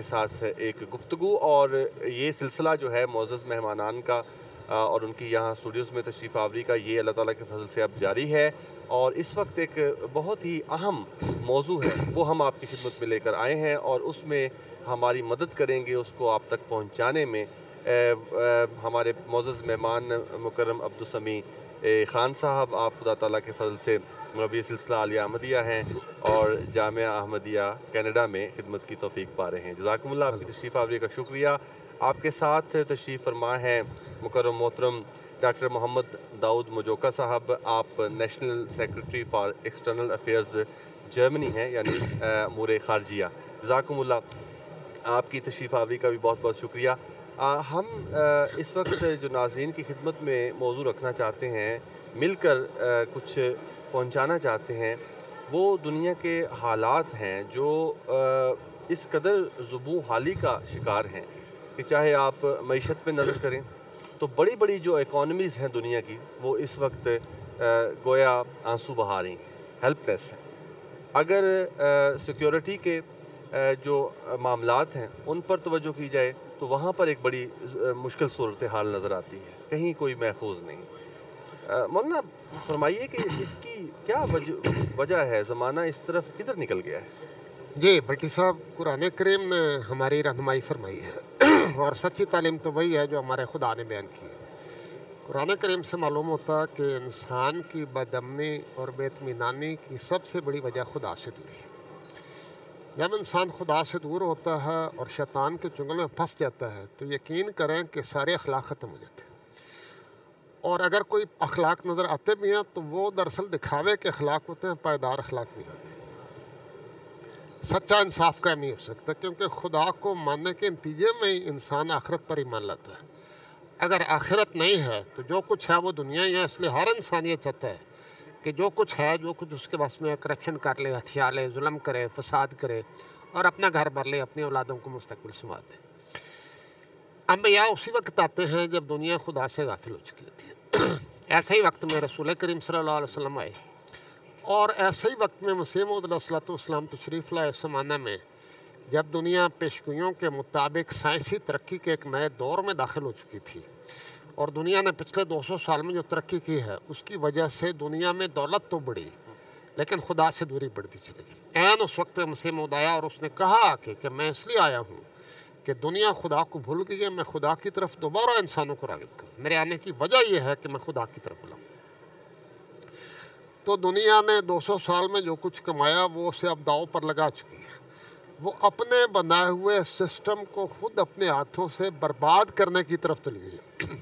ساتھ ایک گفتگو، اور یہ سلسلہ جو ہے معزز مہمانان کا اور ان کی یہاں اسٹوڈیوز میں تشریف آوری کا، یہ اللہ تعالیٰ کے فضل سے اب جاری ہے، اور اس وقت ایک بہت ہی اہم موضوع ہے وہ ہم آپ کی خدمت میں لے کر آئے ہیں، اور اس میں ہماری مدد کریں گے اس کو آپ تک پہنچانے میں ہمارے معزز مہمان مکرم عبدالسمیع خان صاحب۔ آپ خدا تعالیٰ کے فضل سے مربی سلسلہ عالیہ احمدیہ ہیں اور جامعہ احمدیہ کینیڈا میں خدمت کی توفیق پا رہے ہیں۔ جزاکم اللہ، آپ کی تشریف آوری کا شکریہ۔ آپ کے ساتھ تشریف فرما ہیں مکرم محترم ڈاکٹر محمد داؤد مجوکا صاحب، آپ national secretary for external affairs Germany ہیں، یعنی امور خارجیہ۔ جزاکم اللہ، آپ کی تشریف آوری کا بھی بہت بہت شکریہ۔ ہم اس وقت جو ناظرین کی خدمت میں موضوع رکھنا چاہتے ہیں، مل کر کچھ پہنچانا چاہتے ہیں، وہ دنیا کے حالات ہیں جو اس قدر زبوں حالی کا شکار ہیں کہ چاہے آپ معیشت پہ نظر کریں تو بڑی بڑی جو اکانومیز ہیں دنیا کی، وہ اس وقت گویا آنسو بہا رہی ہیں، ہیلپ لیس ہیں۔ اگر سیکیورٹی کے جو معاملات ہیں ان پر توجہ کی جائے تو وہاں پر ایک بڑی مشکل صورتحال نظر آتی ہے، کہیں کوئی محفوظ نہیں۔ مولانا فرمائیے کہ اس کی کیا وجہ ہے، زمانہ اس طرف کدھر نکل گیا ہے؟ جی بھٹی صاحب، قرآن کریم نے ہماری رہنمائی فرمائی ہے اور سچی تعلیم تو وہی ہے جو ہمارے خدا نے بیان کی ہے۔ قرآن کریم سے معلوم ہوتا کہ انسان کی بد امنی اور بے اطمینانی کی سب سے بڑی وجہ خدا سے دوری ہے۔ جب انسان خدا سے دور ہوتا ہے اور شیطان کے چنگل میں پھنس جاتا ہے تو یقین کریں کہ سارے اخلاق ختم ہو جاتے ہیں، اور اگر کوئی اخلاق نظر آتے بھی ہیں تو وہ دراصل دکھاوے کے اخلاق ہوتے ہیں، پائیدار اخلاق نہیں ہوتے۔ سچا انصاف قائم نہیں ہو سکتا، کیونکہ خدا کو ماننے کے نتیجے میں ہی انسان آخرت پر ایمان لاتا ہے۔ اگر آخرت نہیں ہے تو جو کچھ ہے وہ دنیا ہی ہے، اس لیے ہر انسان یہ چاہتا ہے کہ جو کچھ ہے، جو کچھ اس کے بس میں، کرپشن کر لے، ہتھیار لے، ظلم کرے، فساد کرے اور اپنا گھر بھر لے، اپنی اولادوں کو مستقبل سنوار دے۔ انبیاء اسی وقت آتے ہیں جب دنیا خدا سے غافل ہو چکی ہوتی ہے۔ ایسے ہی وقت میں رسول کریم صلی اللہ علیہ وسلم آئے، اور ایسے ہی وقت میں مسیح موعود علیہ الصلوۃ والسلام تشریف لائے اس زمانہ میں جب دنیا پیشگوئیوں کے مطابق سائنسی ترقی کے ایک نئے دور میں داخل ہو چکی تھی، اور دنیا نے پچھلے 200 سال میں جو ترقی کی ہے اس کی وجہ سے دنیا میں دولت تو بڑھی لیکن خدا سے دوری بڑھتی چلی گئی۔ عین اس وقت پہ مسیح موعود آیا اور اس نے کہا کہ میں اس لیے آیا ہوں کہ دنیا خدا کو بھول گئی ہے، میں خدا کی طرف دوبارہ انسانوں کو راغب کروں، میرے آنے کی وجہ یہ ہے کہ میں خدا کی طرف بلاؤں۔ تو دنیا نے 200 سال میں جو کچھ کمایا وہ اسے اب داؤ پر لگا چکی ہے۔ وہ اپنے بنائے ہوئے سسٹم کو خود اپنے ہاتھوں سے برباد کرنے کی طرف چلی گئی۔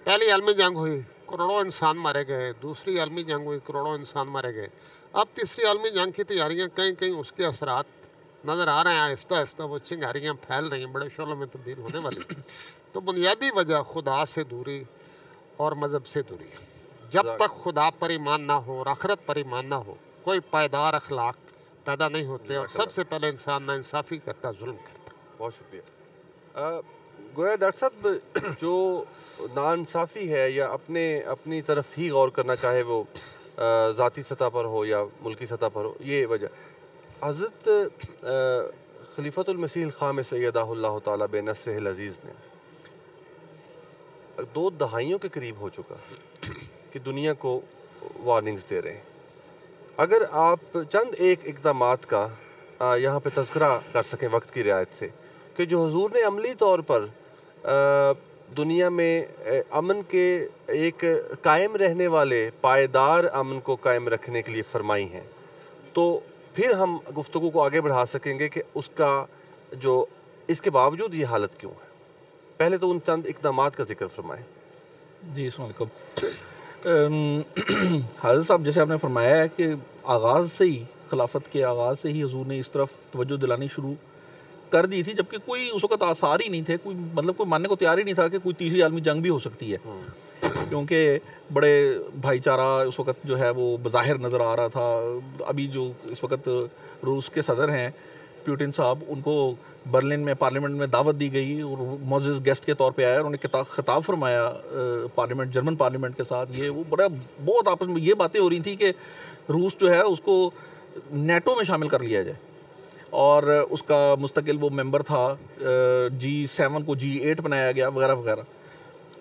پہلی عالمی جنگ ہوئی، کروڑوں انسان مارے گئے، دوسری عالمی جنگ ہوئی، کروڑوں انسان مارے گئے، اب تیسری عالمی جنگ کی تیاریاں، کہیں کہیں اس کے اثرات نظر آ رہے ہیں، آہستہ آہستہ وہ چنگاریاں پھیل رہی ہیں، بڑے شعلوں میں تبدیل ہونے والی۔ تو بنیادی وجہ خدا سے دوری اور مذہب سے دوری ہے۔ جب تک خدا پر ایمان نہ ہو اور آخرت پر ایمان نہ ہو، کوئی پائیدار اخلاق پیدا نہیں ہوتے، اور سب سے پہلے انسان نا انصافی کرتا، ظلم کرتا۔ بہت شکریہ۔ گویا ڈاکٹر صاحب، جو ناانصافی ہے یا اپنی طرف ہی غور کرنا چاہے، وہ ذاتی سطح پر ہو یا ملکی سطح پر ہو، یہ وجہ حضرت خلیفۃ المسیح الخامس ایدہ اللہ تعالیٰ بنصرہ العزیز نے 2 دہائیوں کے قریب ہو چکا کہ دنیا کو وارننگز دے رہے ہیں۔ اگر آپ چند ایک اقدامات کا یہاں پہ تذکرہ کر سکیں وقت کی رعایت سے، کہ جو حضور نے عملی طور پر دنیا میں امن کے ایک قائم رہنے والے پائیدار امن کو قائم رکھنے کے لیے فرمائی ہیں، تو پھر ہم گفتگو کو آگے بڑھا سکیں گے کہ اس کا جو اس کے باوجود یہ حالت کیوں ہے۔ پہلے تو ان چند اقدامات کا ذکر فرمائیں۔ جی السلام علیکم۔ حضرت صاحب، جیسے آپ نے فرمایا ہے کہ آغاز سے ہی، خلافت کے آغاز سے ہی حضور نے اس طرف توجہ دلانی شروع کر دی تھی، جبکہ کوئی اس وقت آثار ہی نہیں تھے، کوئی ماننے کو تیار ہی نہیں تھا کہ کوئی تیسری عالمی جنگ بھی ہو سکتی ہے، کیونکہ بڑے بھائی چارہ اس وقت جو ہے وہ بظاہر نظر آ رہا تھا۔ ابھی جو اس وقت روس کے صدر ہیں پیوٹن صاحب، ان کو برلن میں پارلیمنٹ میں دعوت دی گئی اور معزز گیسٹ کے طور پہ آیا، اور انہوں نے خطاب فرمایا پارلیمنٹ، جرمن پارلیمنٹ کے ساتھ۔ یہ وہ بہت آپس میں یہ باتیں ہو رہی تھیں کہ روس جو ہے اس کو نیٹو میں شامل کر لیا جائے، اور اس کا مستقل وہ ممبر تھا، G7 کو G8 بنایا گیا وغیرہ وغیرہ.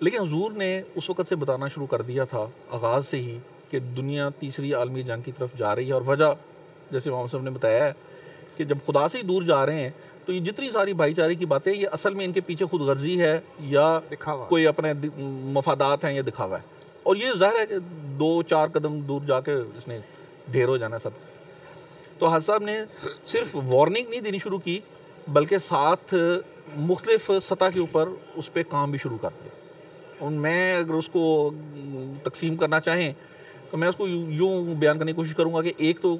لیکن حضور نے اس وقت سے بتانا شروع کر دیا تھا آغاز سے ہی کہ دنیا تیسری عالمی جنگ کی طرف جا رہی ہے، اور وجہ جیسے امام صاحب نے بتایا ہے کہ جب خدا سے ہی دور جا رہے ہیں تو یہ جتنی ساری بھائی چارے کی باتیں یہ اصل میں ان کے پیچھے خود غرضی ہے یا دکھاوا، کوئی اپنے مفادات ہیں یا دکھاوا ہے. اور یہ ظاہر ہے کہ 2-4 قدم دور جا کے اس نے ڈھیر ہو جانا سب. تو حاج صاحب نے صرف وارننگ نہیں دینی شروع کی بلکہ ساتھ مختلف سطح کے اوپر اس پہ کام بھی شروع کر دیا. اور میں اگر اس کو تقسیم کرنا چاہیں تو میں اس کو یوں بیان کرنے کی کوشش کروں گا کہ ایک تو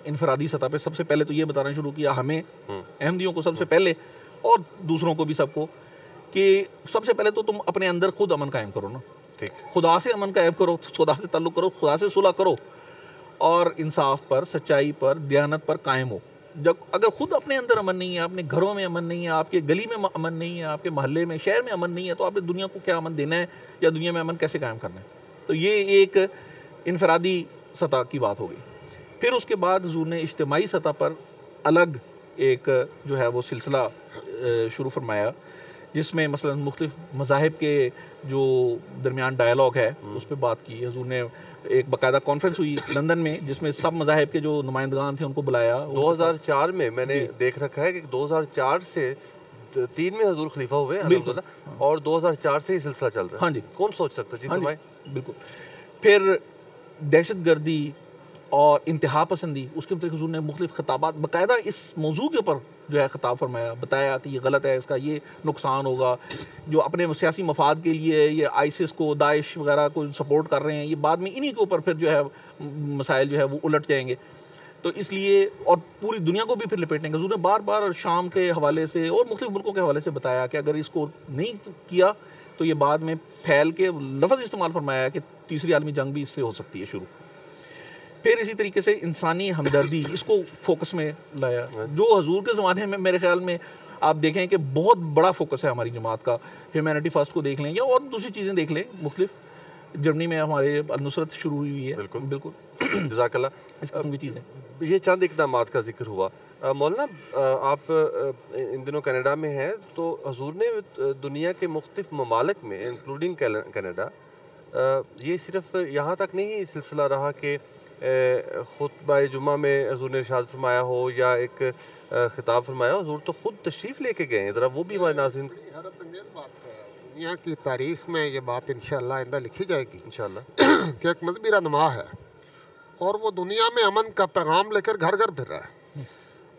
انفرادی سطح پہ سب سے پہلے تو یہ بتانا شروع کیا ہمیں احمدیوں کو سب سے پہلے اور دوسروں کو بھی سب کو کہ سب سے پہلے تو تم اپنے اندر خود امن قائم کرو نا. خدا سے امن قائم کرو، خدا سے تعلق کرو، خدا سے صلح کرو اور انصاف پر، سچائی پر، دیانت پر قائم ہو. جب اگر خود اپنے اندر امن نہیں ہے، اپنے گھروں میں امن نہیں ہے، آپ کے گلی میں امن نہیں ہے، آپ کے محلے میں شہر میں امن نہیں ہے، تو آپ نے دنیا کو کیا امن دینا ہے یا دنیا میں امن کیسے قائم کرنا ہے؟ تو یہ ایک انفرادی سطح کی بات ہو گئی. پھر اس کے بعد حضور نے اجتماعی سطح پر الگ ایک جو ہے وہ سلسلہ شروع فرمایا جس میں مثلا مختلف مذاہب کے جو درمیان ڈائلاگ ہے اس پہ بات کی. حضور نے ایک باقاعدہ کانفرنس ہوئی لندن میں جس میں سب مذاہب کے جو نمائندگان تھے ان کو بلایا. 2004 میں میں نے دیکھ رکھا ہے کہ 2004 سے 3 میں حضور خلیفہ ہوئے الحمدللہ، اور 2004 سے ہی سلسلہ چل رہا ہے. ہاں جی، کون سوچ سکتا جی فرمائیں. بالکل. پھر دہشت گردی اور انتہا پسندی، اس کے متعلق حضور نے مختلف خطابات باقاعدہ اس موضوع کے اوپر جو ہے خطاب فرمایا، بتایا کہ یہ غلط ہے، اس کا یہ نقصان ہوگا. جو اپنے سیاسی مفاد کے لیے یہ آئیسس کو، داعش وغیرہ کو سپورٹ کر رہے ہیں، یہ بعد میں انہی کے اوپر پھر جو ہے مسائل جو ہے وہ الٹ جائیں گے. تو اس لیے اور پوری دنیا کو بھی پھر لپیٹیں گے. حضور نے بار بار شام کے حوالے سے اور مختلف ملکوں کے حوالے سے بتایا کہ اگر اس کو نہیں کیا تو یہ بعد میں پھیل کے لفظ استعمال فرمایا کہ تیسری عالمی جنگ بھی اس سے ہو سکتی ہے شروع. پھر اسی طریقے سے انسانی ہمدردی اس کو فوکس میں لایا جو حضور کے زمانے میں میرے خیال میں آپ دیکھیں کہ بہت بڑا فوکس ہے ہماری جماعت کا. ہیومینٹی فرسٹ کو دیکھ لیں یا اور دوسری چیزیں دیکھ لیں مختلف. جرمنی میں ہمارے النصرت شروع ہوئی ہے. بالکل جزاک اللہ. اس قسم کی چیزیں. یہ چند اقدامات کا ذکر ہوا. مولانا آپ ان دنوں کینیڈا میں ہیں تو حضور نے دنیا کے مختلف ممالک میں انکلوڈنگ کینیڈا یہ صرف یہاں تک نہیں سلسلہ رہا کہ خطبہ جمعہ میں حضور نے ارشاد فرمایا ہو یا ایک خطاب فرمایا ہو. حضور تو خود تشریف لے کے گئے ہیں. ذرا وہ بھی ہمارے ناظرین حیرت انگیز بات ہے. دنیا کی تاریخ میں یہ بات انشاءاللہ آئندہ لکھی جائے گی انشاءاللہ کہ ایک مذہبی رہنما ہے اور وہ دنیا میں امن کا پیغام لے کر گھر گھر پھر رہا ہے.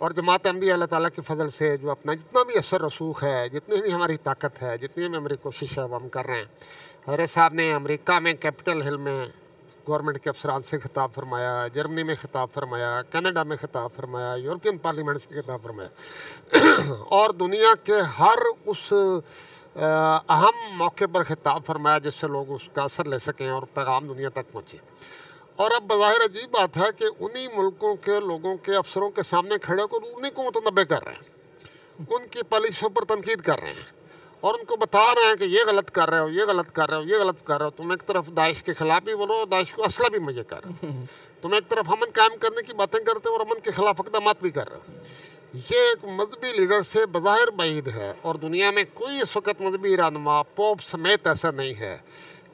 اور جماعت احمدیہ اللہ تعالیٰ کے فضل سے جو اپنا جتنا بھی اثر رسوخ ہے، جتنی بھی ہماری طاقت ہے، جتنی بھی ہماری کوشش ہے وہ ہم کر رہے ہیں. حضرت صاحب نے امریکہ میں کیپٹل ہل میں گورنمنٹ کے افسران سے خطاب فرمایا، جرمنی میں خطاب فرمایا، کینیڈا میں خطاب فرمایا، یورپین پارلیمنٹ سے خطاب فرمایا اور دنیا کے ہر اس اہم موقع پر خطاب فرمایا جس سے لوگ اس کا اثر لے سکیں اور پیغام دنیا تک پہنچے. اور اب بظاہر عجیب بات ہے کہ انہی ملکوں کے لوگوں کے افسروں کے سامنے کھڑے ہو کر انہیں کو متنبع کر رہے ہیں، ان کی پالیسیوں پر تنقید کر رہے ہیں اور ان کو بتا رہے ہیں کہ یہ غلط کر رہے ہو، یہ غلط کر رہے ہو، یہ غلط کر رہے ہو. تم ایک طرف داعش کے خلاف بھی بولو، داعش کو اسلحہ بھی مجھے کر رہے ہو. تم ایک طرف امن قائم کرنے کی باتیں کرتے ہو اور امن کے خلاف اقدامات بھی کر رہے ہو. یہ ایک مذہبی لیڈر سے بظاہر بعید ہے اور دنیا میں کوئی اس وقت مذہبی رہنما پوپ سمیت ایسا نہیں ہے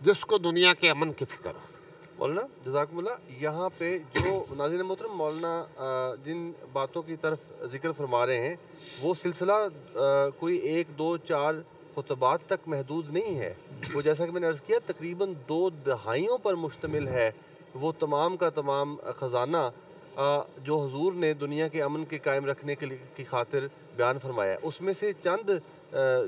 جس کو دنیا کے امن کی فکر ہو. مولانا جزاکم اللہ. یہاں پہ جو ناظرین محترم مولانا جن باتوں کی طرف ذکر فرما رہے ہیں وہ سلسلہ کوئی 1 2 4 خطبات تک محدود نہیں ہے. وہ جیسا کہ میں نے عرض کیا تقریباً 2 دہائیوں پر مشتمل ہے. وہ تمام کا تمام خزانہ جو حضور نے دنیا کے امن کے قائم رکھنے کے کی خاطر بیان فرمایا. اس میں سے چند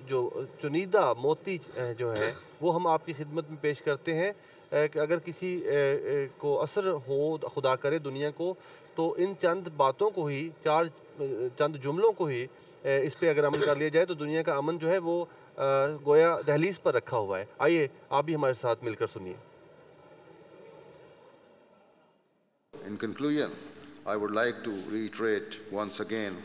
جو چنیدہ موتی جو ہیں وہ ہم آپ کی خدمت میں پیش کرتے ہیں کہ اگر کسی کو اثر ہو خدا کرے دنیا کو تو ان چند باتوں کو ہی چند جملوں کو ہی اس پہ اگر عمل کر لیا جائے تو دنیا کا امن جو ہے وہ گویا دہلیز پر رکھا ہوا ہے. آئیے آپ بھی ہمارے ساتھ مل کر سنیے. In conclusion, I would like to reiterate once again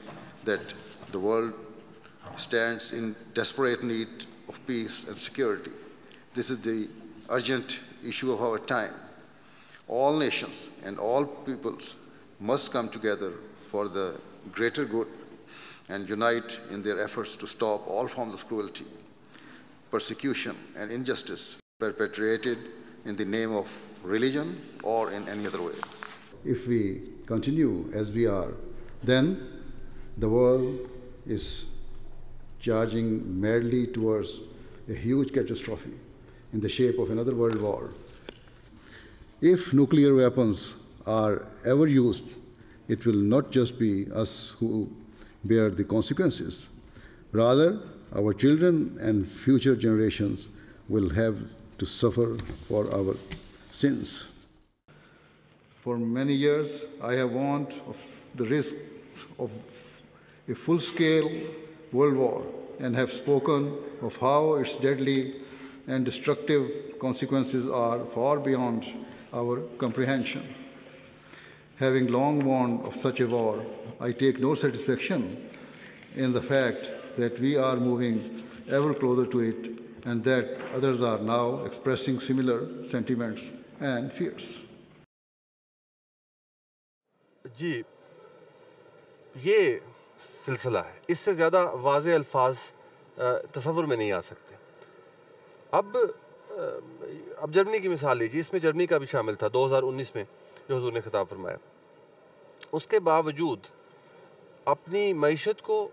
that the world stands in desperate need of peace and security. This is the urgent issue of our time. All nations and all peoples must come together for the greater good and unite in their efforts to stop all forms of cruelty, persecution, and injustice perpetrated in the name of religion or in any other way. If we continue as we are, then the world is charging madly towards a huge catastrophe in the shape of another world war. If nuclear weapons are ever used, it will not just be us who bear the consequences. Rather, our children and future generations will have to suffer for our sins. For many years, I have warned of the risks of a full-scale world war and have spoken of how its deadly and destructive consequences are far beyond our comprehension. Having long warned of such a war, I take no satisfaction in the fact that we are moving ever closer to it and that others are now expressing similar sentiments and fears. جی یہ سلسلہ ہے، اس سے زیادہ واضح الفاظ تصور میں نہیں آ سکتے. اب جرمنی کی مثال لیجیے، اس میں جرمنی کا بھی شامل تھا 2019 میں جو حضور نے خطاب فرمایا. اس کے باوجود اپنی معیشت کو،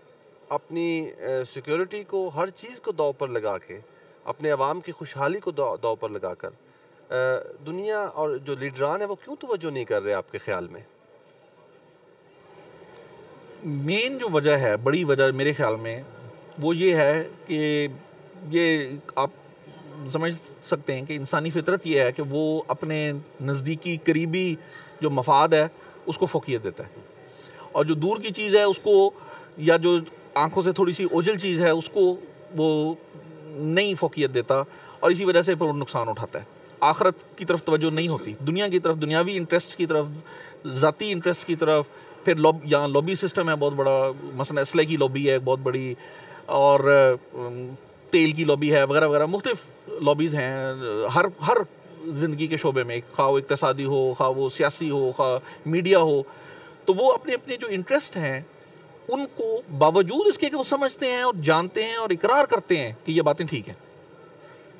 اپنی سیکیورٹی کو، ہر چیز کو داؤ پر لگا کے، اپنے عوام کی خوشحالی کو داؤ پر لگا کر دنیا اور جو لیڈران ہیں وہ کیوں توجہ نہیں کر رہے آپ کے خیال میں؟ مین جو وجہ ہے، بڑی وجہ میرے خیال میں وہ یہ ہے کہ یہ آپ سمجھ سکتے ہیں کہ انسانی فطرت یہ ہے کہ وہ اپنے نزدیکی قریبی جو مفاد ہے اس کو فوقیت دیتا ہے، اور جو دور کی چیز ہے اس کو، یا جو آنکھوں سے تھوڑی سی اوجھل چیز ہے اس کو وہ نہیں فوقیت دیتا، اور اسی وجہ سے پھر وہ نقصان اٹھاتا ہے. آخرت کی طرف توجہ نہیں ہوتی، دنیا کی طرف، دنیاوی انٹرسٹ کی طرف، ذاتی انٹرسٹ کی طرف. پھر یہاں لابی سسٹم ہے بہت بڑا، مثلا اسلحے کی لابی ہے بہت بڑی، اور تیل کی لابی ہے وغیرہ وغیرہ، مختلف لابیز ہیں ہر زندگی کے شعبے میں، خواہ وہ اقتصادی ہو، خواہ وہ سیاسی ہو، خواہ میڈیا ہو. تو وہ اپنے اپنے جو انٹرسٹ ہیں ان کو باوجود اس کے کہ وہ سمجھتے ہیں اور جانتے ہیں اور اقرار کرتے ہیں کہ یہ باتیں ٹھیک ہیں،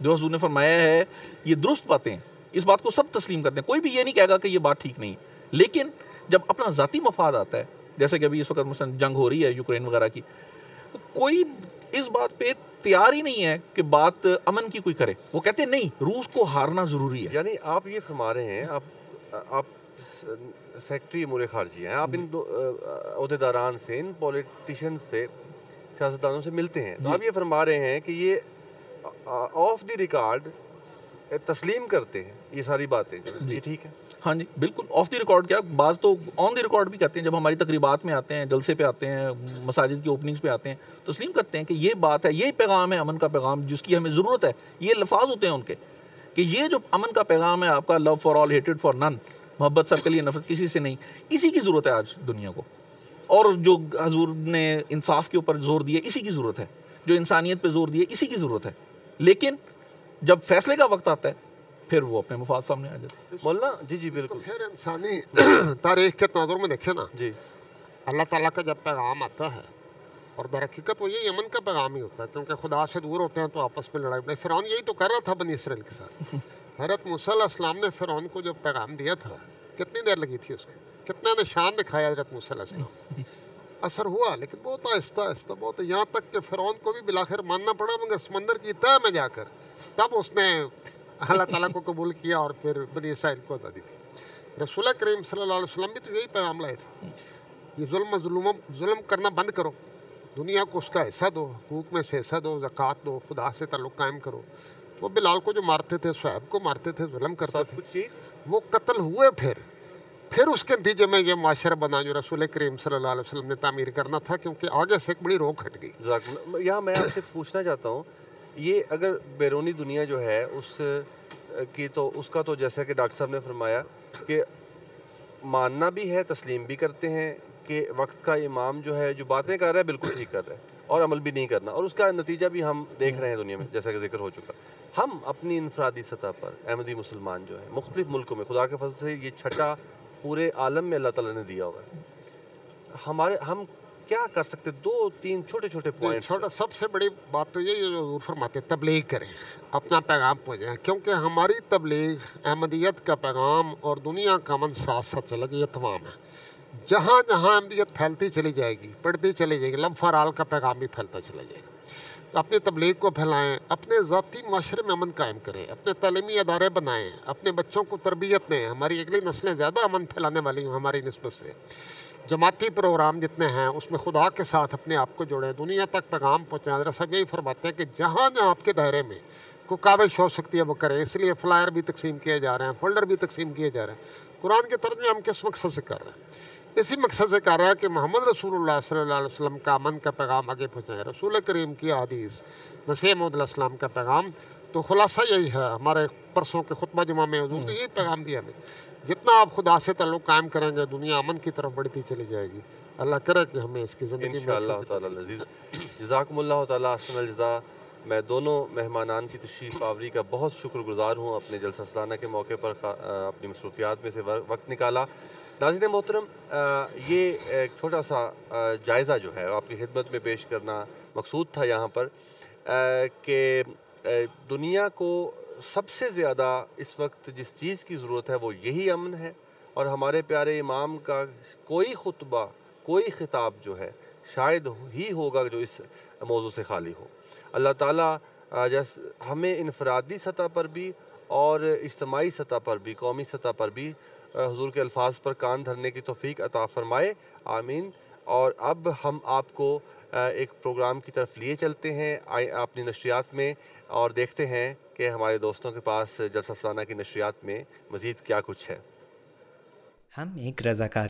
جو حضور نے فرمایا ہے یہ درست باتیں ہیں، اس بات کو سب تسلیم کرتے ہیں. کوئی بھی یہ نہیں کہے گا کہ یہ بات ٹھیک نہیں. لیکن جب اپنا ذاتی مفاد آتا ہے، جیسے کہ ابھی اس وقت مثلا جنگ ہو رہی ہے یوکرین وغیرہ کی، کوئی اس بات پہ تیار ہی نہیں ہے کہ بات امن کی کوئی کرے. وہ کہتے ہیں نہیں، روس کو ہارنا ضروری ہے. یعنی آپ یہ فرما رہے ہیں، آپ سیکٹری امور خارجیہ ہیں، آپ ان عہدیداران سے، ان پولیٹیشین سے، سیاستدانوں سے ملتے ہیں، تو آپ یہ فرما رہے ہیں کہ یہ آف دی ریکارڈ تسلیم کرتے ہیں یہ ساری باتیں، یہ ٹھیک ہے؟ ہاں جی بالکل. آف دی ریکارڈ کیا، بعض تو آن دی ریکارڈ بھی کہتے ہیں، جب ہماری تقریبات میں آتے ہیں، جلسے پہ آتے ہیں، مساجد کی اوپننگز پہ آتے ہیں، تسلیم کرتے ہیں کہ یہ بات ہے، یہ پیغام ہے امن کا پیغام جس کی ہمیں ضرورت ہے. یہ الفاظ ہوتے ہیں ان کے کہ یہ جو امن کا پیغام ہے آپ کا، لو فار آل ہیٹڈ فار نن، محبت سب کے لیے، نفرت کسی سے نہیں، اسی کی ضرورت ہے آج دنیا کو. اور جو حضور نے انصاف کے اوپر زور دیا اسی کی ضرورت ہے، جو انسانیت پہ زور دیا اسی کی ضرورت ہے. لیکن جب فیصلے کا وقت آتا ہے پھر وہ اپنے مفاد سامنے آ جاتے ہیں. مولانا جی بالکل. پھر انسانی تاریخ کے تناظر میں دیکھیں نا، جی اللہ تعالیٰ کا جب پیغام آتا ہے، اور در حقیقت وہ یہی امن کا پیغام ہی ہوتا ہے، کیونکہ خدا سے دور ہوتے ہیں تو آپس میں لڑائی. فرعون یہی تو کر رہا تھا بنی اسرائیل کے ساتھ. حضرت موسیٰ علیہ السلام نے فرعون کو جو پیغام دیا تھا، کتنی دیر لگی تھی اس کے، کتنا نشان دکھایا حضرت موسیٰ علیہ السلام. اثر ہوا لیکن بہت آہستہ آہستہ، بہت، یہاں تک کہ فرعون کو بھی بالآخر ماننا پڑا، مگر سمندر کی تہہ میں جا کر تب اس نے اللہ تعالیٰ کو قبول کیا اور پھر بنی اسرائیل کو آزادی دی. رسول کریم صلی اللہ علیہ وسلم بھی تو یہی پیغام لائے تھے، یہ ظلم کرنا بند کرو، دنیا کو اس کا حصہ دو، حقوق میں سے حصہ دو، زکوٰۃ دو، خدا سے تعلق قائم کرو. وہ بلال کو جو مارتے تھے، صہیب کو مارتے تھے، ظلم کرتے تھے، وہ قتل ہوئے. پھر اس کے نتیجے میں یہ معاشرہ بنا جو رسول کریم صلی اللہ علیہ وسلم نے تعمیر کرنا تھا، کیونکہ آگے سے ایک بڑی روک ہٹ گئی. یہاں میں آپ سے پوچھنا چاہتا ہوں، یہ اگر بیرونی دنیا جو ہے اس کا تو جیسا کہ ڈاکٹر صاحب نے فرمایا کہ ماننا بھی ہے، تسلیم بھی کرتے ہیں کہ وقت کا امام جو ہے جو باتیں کر رہا ہے بالکل ٹھیک کر رہا ہے اور عمل بھی نہیں کرنا، اور اس کا نتیجہ بھی ہم دیکھ رہے ہیں دنیا میں جیسا کہ ذکر ہو چکا. ہم اپنی انفرادی سطح پر احمدی مسلمان جو ہے مختلف ملکوں میں، خدا کے فضل سے یہ چھٹا پورے عالم میں اللہ تعالیٰ نے دیا ہوا ہے. ہم کیا کر سکتے؟ 2-3 چھوٹے چھوٹے پوائنٹ. چھوٹا سب سے بڑی بات تو یہی ہے جو حضور فرماتے ہیں تبلیغ کریں، اپنا پیغام پہنچائیں، کیونکہ ہماری تبلیغ احمدیت کا پیغام اور دنیا کا امن ساتھ ساتھ چلے گی، یہ تمام ہے. جہاں جہاں احمدیت پھیلتی چلی جائے گی، بڑھتی چلی جائے گی، لم فارال کا پیغام بھی پھیلتا چلا جائے گا. تو اپنی تبلیغ کو پھیلائیں، اپنے ذاتی معاشرے میں امن قائم کریں، اپنے تعلیمی ادارے بنائیں، اپنے بچوں کو تربیت دیں. ہماری اگلی نسلیں زیادہ امن پھیلانے والی ہیں ہماری نسبت سے. جماعتی پروگرام جتنے ہیں اس میں خدا کے ساتھ اپنے آپ کو جوڑیں، دنیا تک پیغام پہنچائیں. حضرت صاحب یہی فرماتے ہیں کہ جہاں جہاں آپ کے دائرے میں کوئی کاوش ہو سکتی ہے وہ کریں. اس لیے فلائر بھی تقسیم کیے جا رہے ہیں، فولڈر بھی تقسیم کیے جا رہے ہیں. قرآن کے ترجمے ہم کس مقصد سے کر رہے ہیں؟ اسی مقصد سے کر رہا ہے کہ محمد رسول اللہ صلی اللہ علیہ وسلم کا امن کا پیغام آگے پہنچائیں، رسول کریم کی حدیث، مسیح موعود علیہ السلام کا پیغام. تو خلاصہ یہی ہے. ہمارے پرسوں کے خطبہ جمعہ میں حضور نے یہی پیغام دیا ہمیں، جتنا آپ خدا سے تعلق قائم کریں گے دنیا امن کی طرف بڑھتی چلی جائے گی. اللہ کرے کہ ہمیں اس کی زندگی میں انشاءاللہ تعالیٰ العزیز. جزاکم اللہ تعالیٰ احسن الجزا. میں دونوں مہمانان کی تشریف آوری کا بہت شکر گزار ہوں. اپنے جلسہ سالانہ کے موقع پر اپنی مصروفیات میں سے وقت نکالا. ناظرین محترم، یہ ایک چھوٹا سا جائزہ جو ہے آپ کی خدمت میں پیش کرنا مقصود تھا یہاں پر، کہ دنیا کو سب سے زیادہ اس وقت جس چیز کی ضرورت ہے وہ یہی امن ہے. اور ہمارے پیارے امام کا کوئی خطبہ، کوئی خطاب جو ہے شاید ہی ہوگا جو اس موضوع سے خالی ہو. اللہ تعالیٰ ہمیں انفرادی سطح پر بھی اور اجتماعی سطح پر بھی، قومی سطح پر بھی حضور کے الفاظ پر کان دھرنے کی توفیق عطا فرمائے. آمین. اور اب ہم آپ کو ایک پروگرام کی طرف لیے چلتے ہیں اپنی نشریات میں، اور دیکھتے ہیں کہ ہمارے دوستوں کے پاس جلسہ سالانہ کی نشریات میں مزید کیا کچھ ہے. ہم ایک رضاکار